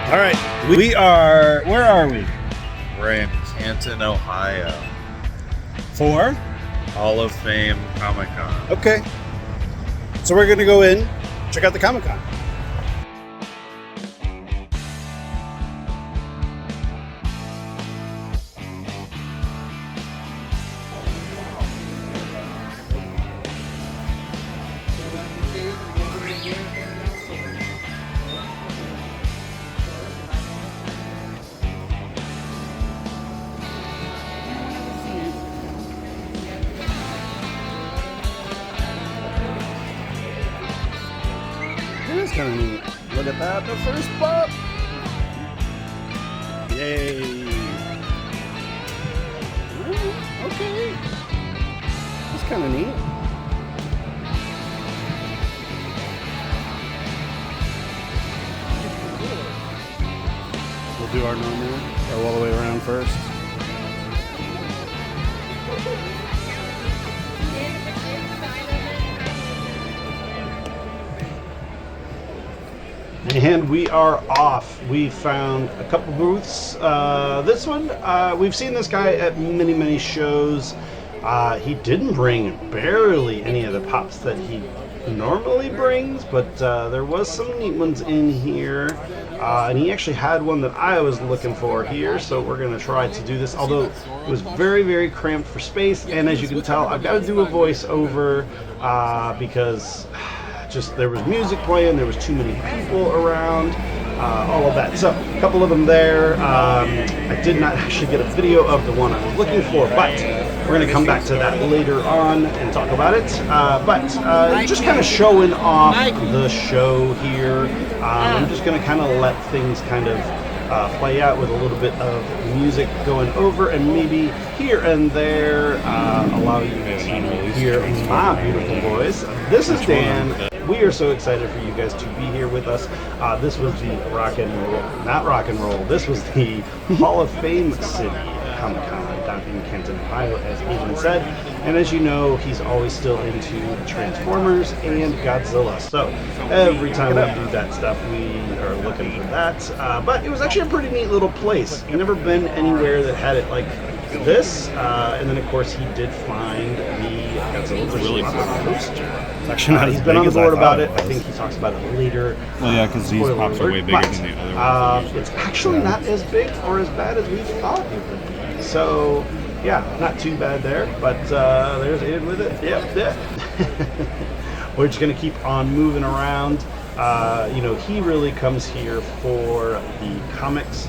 All right, where are we? We're in Canton, Ohio. For? Hall of Fame Comic Con. Okay. So we're going to go in, check out the Comic Con. This is kind of neat. Look at that, the first pop. Yay. Okay. That's kind of neat. We'll do our normal, go all the way around first. And we are off. We found a couple booths. This one, we've seen this guy at many shows. He didn't bring barely any of the pops that he normally brings, but there was some neat ones in here. And he actually had one that I was looking for here, so we're going to try to do this, although it was very cramped for space. And as you can tell, I've got to do a voiceover because just there was music playing, there was too many people around, all of that. So a couple of them there. I did not actually get a video of the one I was looking for, but we're going to come back to that later on and talk about it. But just kind of showing off the show here. I'm just going to kind of let things kind of play out with a little bit of music going over, and maybe here and there allow you to hear my beautiful voice. This is Dan. We are so excited for you guys to be here with us. This was the not rock and roll. This was the Hall of Fame City Comic Con down in Canton, Ohio, as Adrian said. And as you know, he's always still into Transformers and Godzilla. So every time we do that stuff, we are looking for that. But it was actually a pretty neat little place. I've never been anywhere that had it like this. And then, of course, he did find the Godzilla really poster. It's actually not he's been on the board about it. I think he talks about it later. Well, yeah, because these pops are way bigger than the other ones. It's actually not as big or as bad as we thought it would be. So, yeah, not too bad there. But there's Aiden with it. Yep. We're just going to keep on moving around. He really comes here for the comics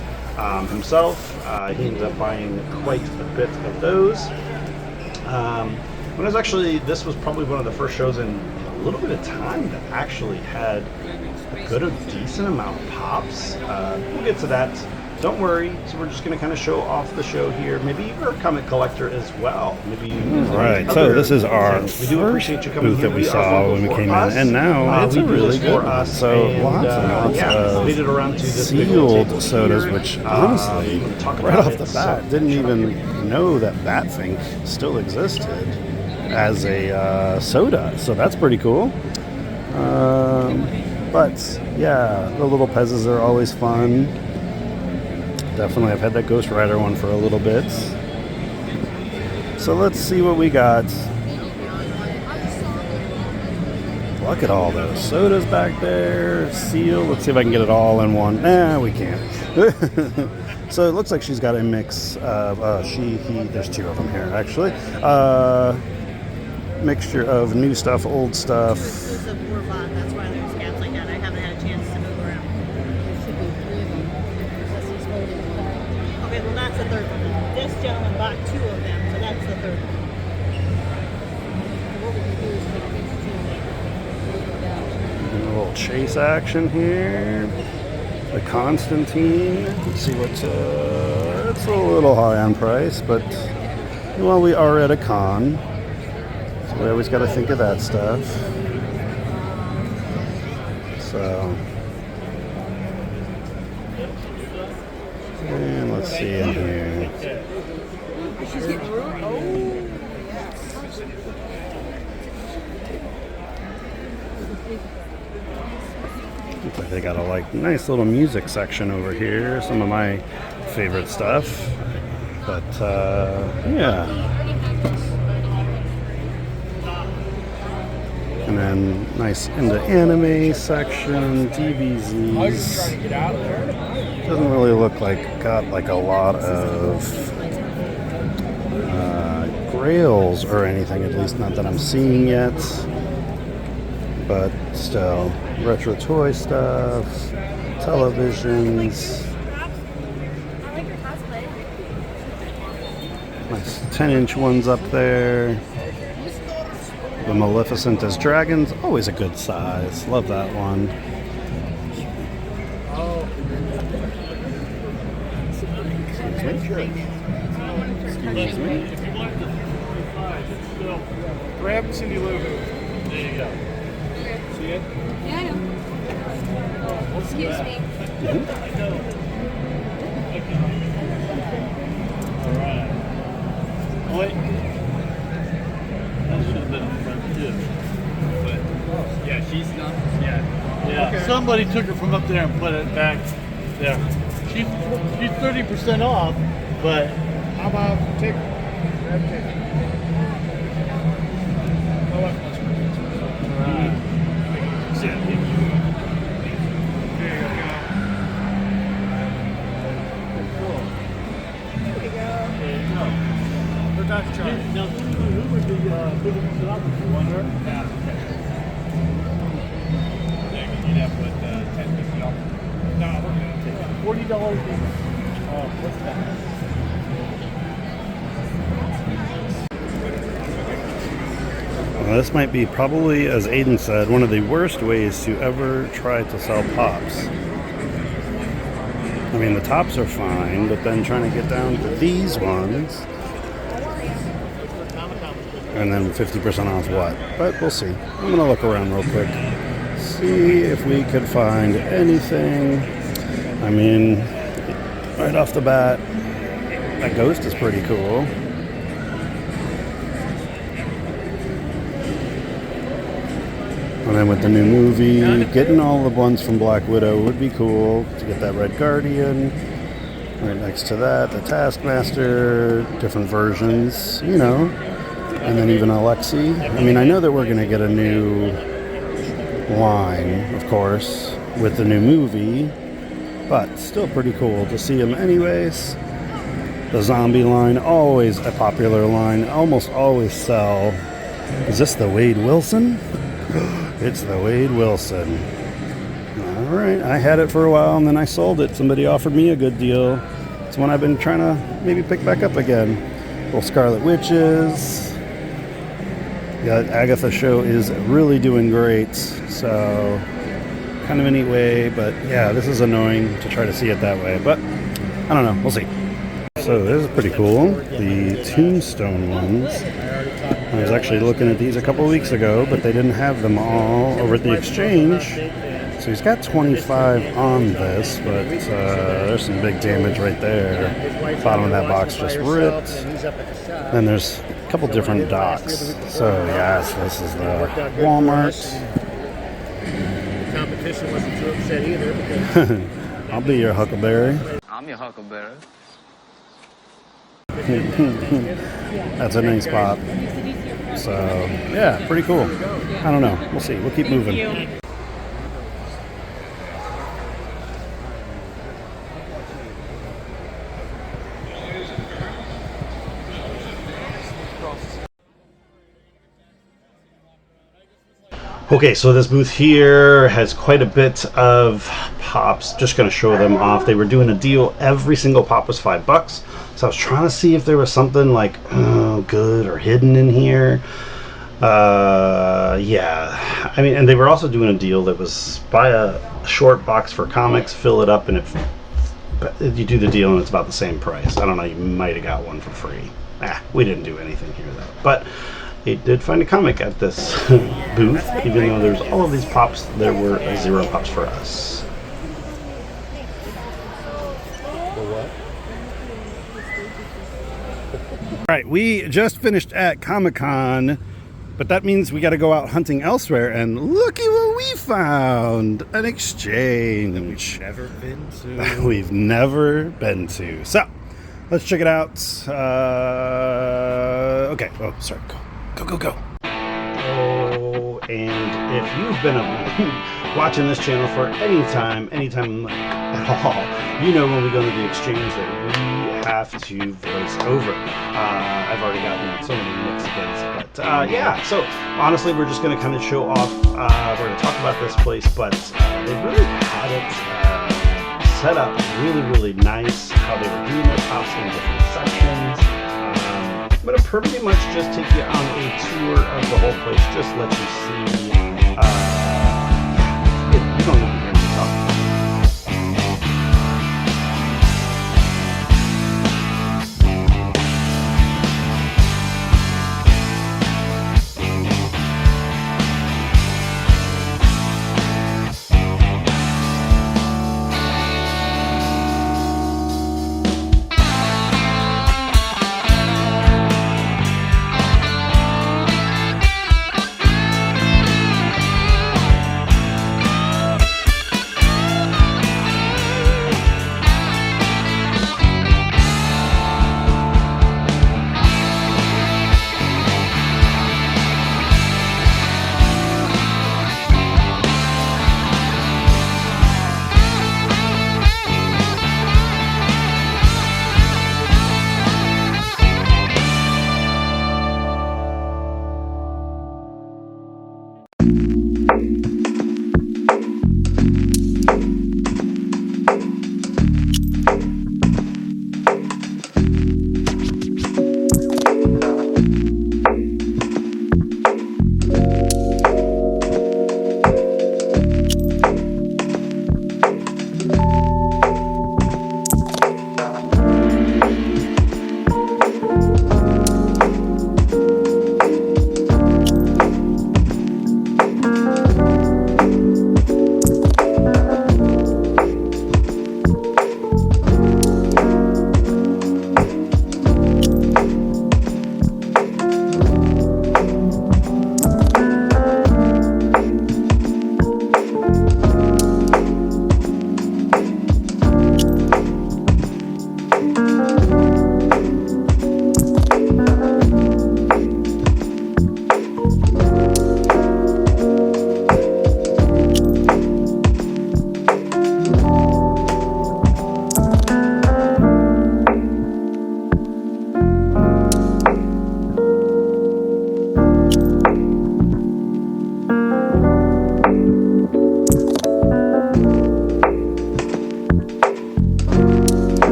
himself. He ended up buying quite a bit of those. This was probably one of the first shows in a little bit of time that actually had a decent amount of pops. We'll get to that. Don't worry. So we're just going to kind of show off the show here. Maybe you're a comic collector as well. Maybe you. Right. So this is our first booth that we saw when we came in, and now it's a really good one. So lots and lots of sealed sodas, which honestly, right off the bat, didn't even know that that thing still existed as a soda. So that's pretty cool. But yeah, the little Pezzas are always fun. Definitely, I've had that Ghost Rider one for a little bit. So let's see what we got. Look at all those sodas back there. Seal. Let's see if I can get it all in one. Nah, we can't. So it looks like she's got a mix of there's two of them here actually. Mixture of new stuff, old stuff. This is a war bot, that's why there's gaps like that. I haven't had a chance to move around. There should be three of them. He's holding one. Okay, well that's the third one. This gentleman bought two of them, so that's the third one. What we can do is take these two. A little chase action here. The Constantine. Let's see what. It's a little high on price, but well, we are at a con. We always got to think of that stuff. So, and let's see in here. Looks like they got a like nice little music section over here. Some of my favorite stuff. But yeah. And then nice into anime section, DBZs. Doesn't really look like got like a lot of grails or anything, at least not that I'm seeing yet. But still, retro toy stuff, televisions. Nice 10-inch ones up there. The Maleficent as dragons, always a good size. Love that one. Excuse me. If you want the 45, grab Cindy Lou. There you go. See it? Yeah, I know. Excuse me. All right. Wait. That should have been up front too. But yeah, she's done. Yeah. Okay. Somebody took her from up there and put it back there. She's 30% off, but how about take grab take? Now, who would be biggest photographer? You want her? Yeah. You'd have to put $10, $50. No, we're going to take $40 each. What's that? Well, this might be probably, as Aiden said, one of the worst ways to ever try to sell pops. I mean, the tops are fine, but then trying to get down to these ones, and then 50% off what? But we'll see. I'm going to look around real quick. See if we could find anything. I mean, right off the bat, that ghost is pretty cool. And then with the new movie, getting all the ones from Black Widow would be cool. To get that Red Guardian. Right next to that, the Taskmaster, different versions, you know. And then even Alexi. I mean, I know that we're going to get a new line, of course, with the new movie. But still pretty cool to see them anyways. The zombie line, always a popular line. Almost always sell. Is this the Wade Wilson? It's the Wade Wilson. All right, I had it for a while and then I sold it. Somebody offered me a good deal. It's one I've been trying to maybe pick back up again. Little Scarlet Witches. Yeah, Agatha show is really doing great. So kind of a neat way, but yeah, this is annoying to try to see it that way. But I don't know, we'll see. So this is pretty cool. The Tombstone ones. I was actually looking at these a couple weeks ago, but they didn't have them all over at the exchange. So he's got 25 on this, but there's some big damage right there. Bottom of that box just ripped. And there's a couple different docks. So yes, this is the Walmart. The competition wasn't too upset either. Because I'll be your Huckleberry. I'm your Huckleberry. That's a nice pop. So, yeah, pretty cool. I don't know. We'll see. We'll keep moving. Okay, so this booth here has quite a bit of pops. Just going to show them off. They were doing a deal. Every single pop was $5. So I was trying to see if there was something like good or hidden in here. Yeah. I mean, and they were also doing a deal that was buy a short box for comics, fill it up, and if you do the deal and it's about the same price. I don't know, you might have got one for free. We didn't do anything here though. But they did find a comic at this booth. Even though there's all of these pops, there were 0 pops for us. All right, we just finished at Comic-Con, but that means we got to go out hunting elsewhere, and looky what we found an exchange Never been to. we've never been to. So let's check it out. Okay. Oh, sorry. Go. Oh, and if you've been watching this channel for any time at all, you know when we go to the exchange that we have to voice over. I've already gotten so many Mexicans, but yeah. So honestly, we're just going to kind of show off. We're going to talk about this place, but they really had it set up really nice. How they were doing their pops in different sections. I'm going to pretty much just take you on a tour of the whole place, just let you see. You don't need to hear me talk.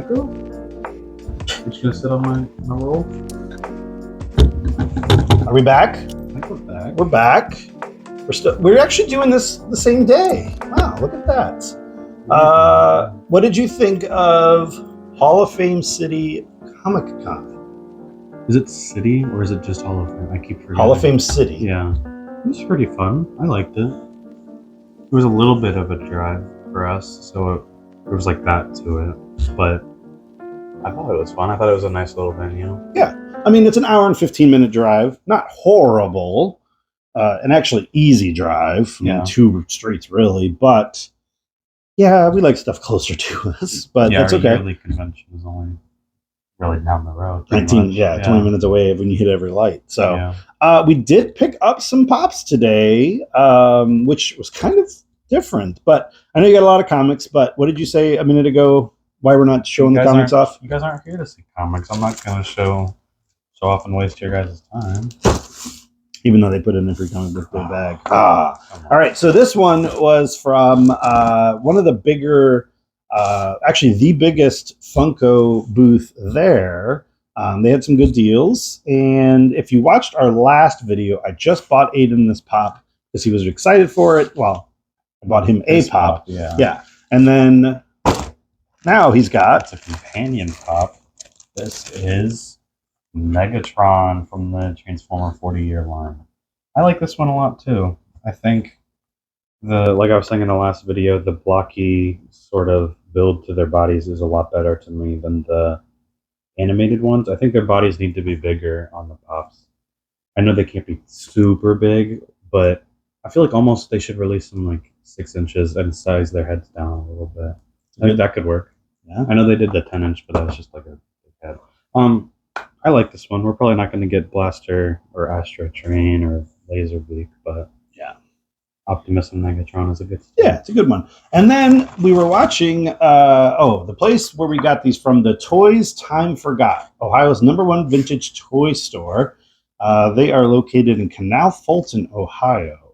Funko? It's gonna sit on my roll. Are we back? I think we're back. We're back. We're actually doing this the same day. Wow, look at that. What did you think of Hall of Fame City Comic Con? Is it City or is it just Hall of Fame? I keep forgetting. Hall of Fame City. Yeah. It was pretty fun. I liked it. It was a little bit of a drive for us, so there was like that to it. But I thought it was fun. I thought it was a nice little venue. Yeah. I mean, it's an hour and 15-minute drive. Not horrible. An actually easy drive. I mean, 2 streets, really. But, yeah, we like stuff closer to us. But that's okay. Our yearly convention is only really down the road. 20 minutes away when you hit every light. So we did pick up some pops today, which was kind of different. But I know you got a lot of comics, but what did you say a minute ago? Why we're not showing the comics off? You guys aren't here to see comics. I'm not going to show off and waste your guys' time. Even though they put in every comic book bag. All right, so this one was from one of the bigger, actually the biggest Funko booth there. They had some good deals. And if you watched our last video, I just bought Aiden this pop because he was excited for it. Well, I bought him a pop. Yeah. And then now he's got... It's a companion pop. This is Megatron from the Transformer 40-year line. I like this one a lot too. I think like I was saying in the last video, the blocky sort of build to their bodies is a lot better to me than the animated ones. I think their bodies need to be bigger on the pops. I know they can't be super big, but I feel like almost they should release them like 6 inches and size their heads down a little bit. I think that could work. Yeah. I know they did the 10-inch, but that was just like a big head. I like this one. We're probably not going to get Blaster or Astro Train or Laserbeak, but yeah, Optimus and Megatron is a good start. Yeah, it's a good one. And then we were watching the place where we got these from, the Toys Time Forgot, Ohio's #1 vintage toy store. They are located in Canal Fulton, Ohio.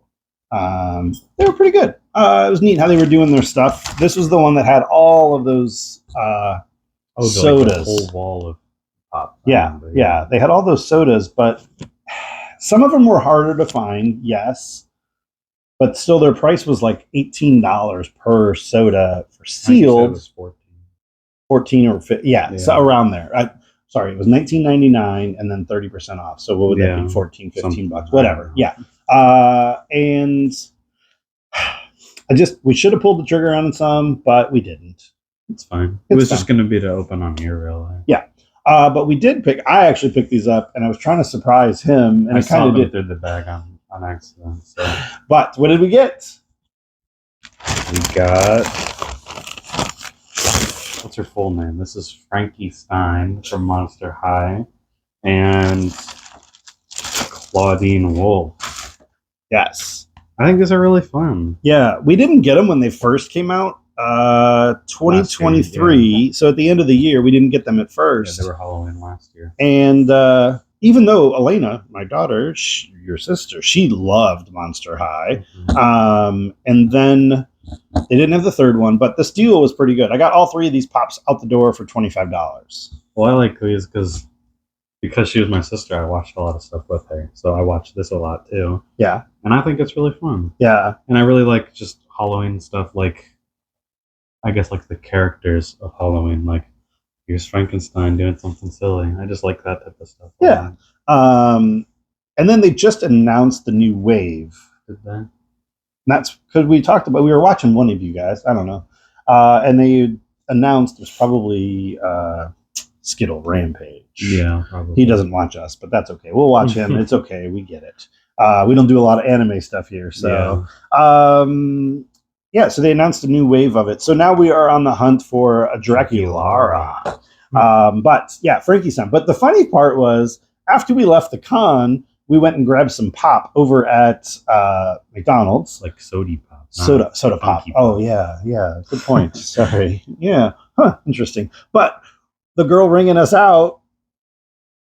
They were pretty good. It was neat how they were doing their stuff. This was the one that had all of those sodas. Like a whole wall of pop. Yeah. They had all those sodas, but some of them were harder to find, yes. But still, their price was like $18 per soda for sealed. It was 14 or 15, yeah, so around there. Sorry, it was $19.99 and then 30% off. So what would that be? 14, 15 bucks, whatever. Yeah. And we should have pulled the trigger on some, but we didn't. It's fine. It was just going to be to open on here, really. Yeah. But we did I actually picked these up, and I was trying to surprise him, and I kind of did. Through the bag on accident. So. But what did we get? We got... What's her full name? This is Frankie Stein from Monster High, and Claudine Wolf. Yes. I think these are really fun. Yeah, we didn't get them when they first came out. 2023. Year, so at the end of the year, we didn't get them at first. Yeah, they were Halloween last year. And even though Elena, my daughter, your sister, she loved Monster High. Mm-hmm. And then they didn't have the third one, but the deal was pretty good. I got all 3 of these pops out the door for $25. Well, I like these because she was my sister, I watched a lot of stuff with her. So I watched this a lot too. Yeah. And I think it's really fun. Yeah. And I really like just Halloween stuff, like I guess like the characters of Halloween, like here's Frankenstein doing something silly. I just like that type of stuff. Yeah. And then they just announced the new wave. Did they? And that's because we were watching one of you guys, I don't know. And they announced there's probably Skittle Rampage. Yeah, probably. He doesn't watch us, but that's okay. We'll watch him. It's okay. We get it. We don't do a lot of anime stuff here. So, so they announced a new wave of it. So now we are on the hunt for a Draculara. But yeah, Frankenstein. But the funny part was, after we left the con, we went and grabbed some pop over at McDonald's. Like soda pop. Soda pop. Oh, yeah. Good point. Sorry. Yeah. Interesting. But the girl ringing us out,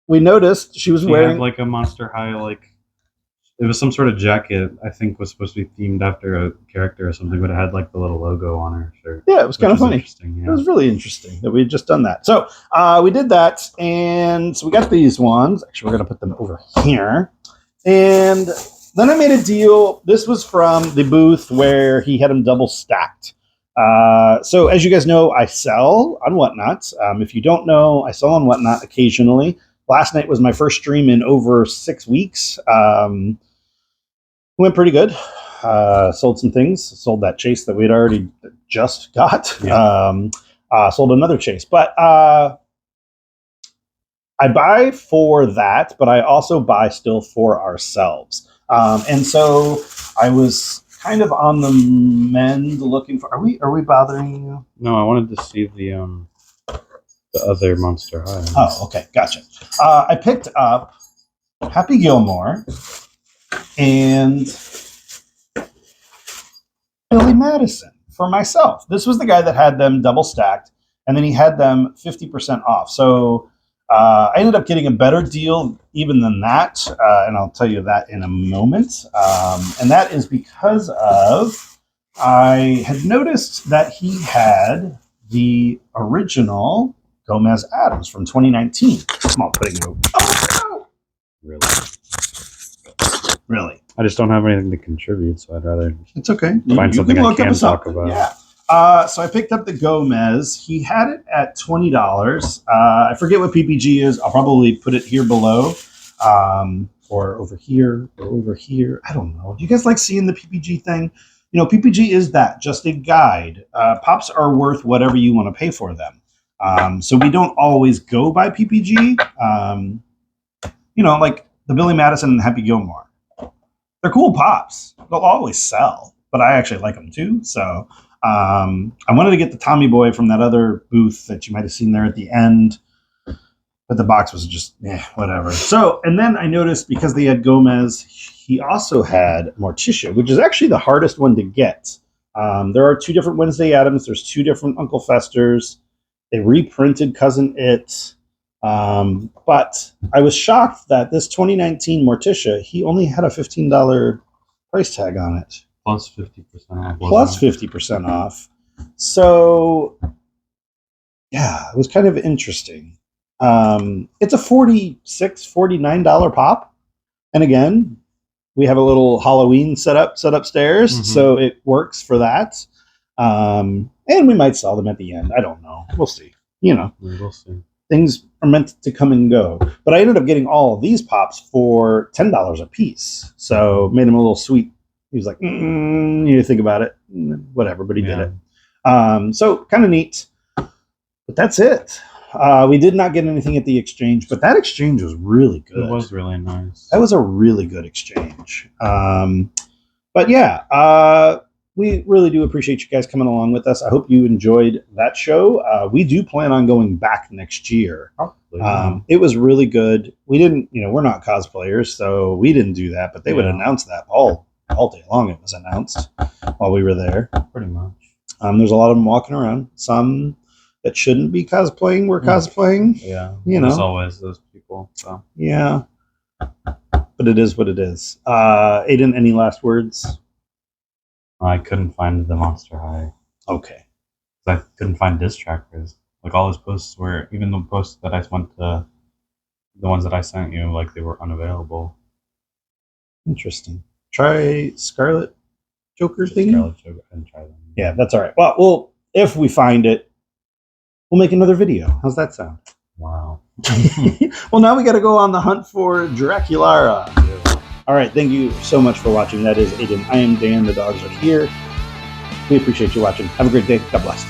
we noticed she was wearing... like a Monster High, like It was some sort of jacket. I think was supposed to be themed after a character or something, but it had like the little logo on her shirt. Yeah, it was kind of funny. Interesting. Yeah. It was really interesting that we had just done that. So we did that, and so we got these ones. Actually, we're gonna put them over here, and then I made a deal. This was from the booth where he had them double stacked. So as you guys know, I sell on Whatnot. If you don't know, I sell on Whatnot occasionally. Last night was my first stream in over 6 weeks. Went pretty good. Sold some things. Sold that chase that we'd already just got. Yeah. Sold another chase. But I buy for that, but I also buy still for ourselves. And so I was kind of on the mend looking for... Are we bothering you? No, I wanted to see the other Monster High. Oh, okay. Gotcha. I picked up Happy Gilmore and Billy Madison for myself. This was the guy that had them double stacked, and then he had them 50% off. So I ended up getting a better deal even than that, and I'll tell you that in a moment. And that is because of I had noticed that he had the original Gomez Adams from 2019. Come on, putting it over. Oh, no. Really? I just don't have anything to contribute, so I'd rather It's okay. find something I can talk about. Yeah. So I picked up the Gomez. He had it at $20. I forget what PPG is. I'll probably put it here below, or over here, or over here. I don't know. Do you guys like seeing the PPG thing? You know, PPG is that, just a guide. Pops are worth whatever you want to pay for them. So we don't always go by PPG. You know, like the Billy Madison and Happy Gilmore. They're cool pops. They'll always sell, but I actually like them too. So I wanted to get the Tommy Boy from that other booth that you might have seen there at the end, but the box was just whatever. So, and then I noticed because they had Gomez, he also had Morticia, which is actually the hardest one to get. There are 2 different Wednesday Addams. There's 2 different Uncle Festers. They reprinted Cousin It. But I was shocked that this 2019 Morticia, he only had a $15 price tag on it. Plus 50% off. Plus 50% off. So, yeah, it was kind of interesting. It's a $46, $49 pop. And again, we have a little Halloween set upstairs, so it works for that. And we might sell them at the end. I don't know. We'll see. You know. We'll see. Things are meant to come and go. But I ended up getting all of these pops for $10 a piece. So made him a little sweet. He was like, you need to think about it. Whatever, but he did it. So kind of neat. But that's it. We did not get anything at the exchange, but that exchange was really good. It was really nice. That was a really good exchange. But yeah, we really do appreciate you guys coming along with us. I hope you enjoyed that show. We do plan on going back next year. It was really good. We didn't, we're not cosplayers, so we didn't do that, but they would announce that all day long. It was announced while we were there. Pretty much. There's a lot of them walking around. Some that shouldn't be cosplaying were cosplaying. Yeah. There's always those people. So. Yeah. But it is what it is. Aiden, any last words? I couldn't find the Monster High. Okay. I couldn't find disc trackers. Like all his posts were, even the posts that I went to, the ones that I sent you, like they were unavailable. Interesting. Try Scarlet Joker thing. Scarlet Joker, I didn't try them. Yeah, that's all right. Well, if we find it, we'll make another video. How's that sound? Wow. Well, now we got to go on the hunt for Draculara. All right, thank you so much for watching. That is Aiden. I am Dan. The dogs are here. We appreciate you watching. Have a great day. God bless.